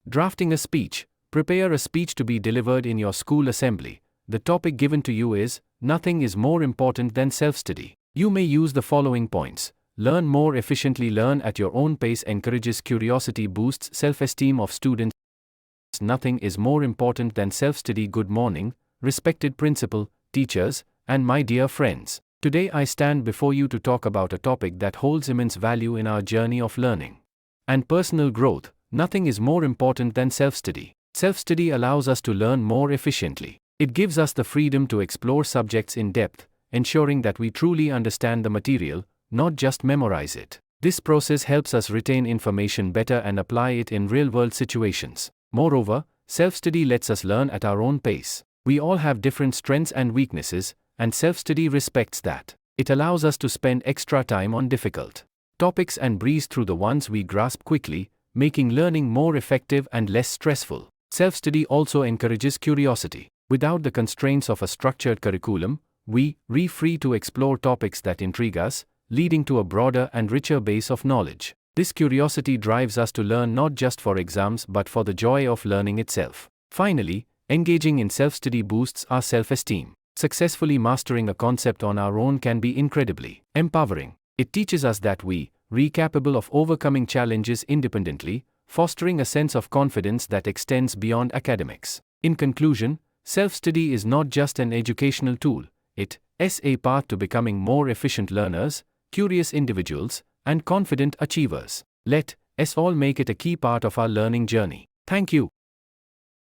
Drafting a speech. Prepare a speech to be delivered in your school assembly. The topic given to you is, nothing is more important than self-study. You may use the following points. Learn more efficiently. Learn at your own pace encourages curiosity, boosts self-esteem of students. Nothing is more important than self-study. Good morning, respected principal, teachers, and my dear friends. Today I stand before you to talk about a topic that holds immense value in our journey of learning and personal growth. Nothing is more important than self-study. Self-study allows us to learn more efficiently. It gives us the freedom to explore subjects in depth, ensuring that we truly understand the material, not just memorize it. This process helps us retain information better and apply it in real-world situations. Moreover, self-study lets us learn at our own pace. We all have different strengths and weaknesses, and self-study respects that. It allows us to spend extra time on difficult topics and breeze through the ones we grasp quickly, making learning more effective and less stressful. Self-study also encourages curiosity. Without the constraints of a structured curriculum, we are free to explore topics that intrigue us, leading to a broader and richer base of knowledge. This curiosity drives us to learn not just for exams but for the joy of learning itself. Finally, engaging in self-study boosts our self-esteem. Successfully mastering a concept on our own can be incredibly empowering. It teaches us that we are capable of overcoming challenges independently, fostering a sense of confidence that extends beyond academics. In conclusion, self-study is not just an educational tool, it is a path to becoming more efficient learners, curious individuals, and confident achievers. Let us all make it a key part of our learning journey. Thank you.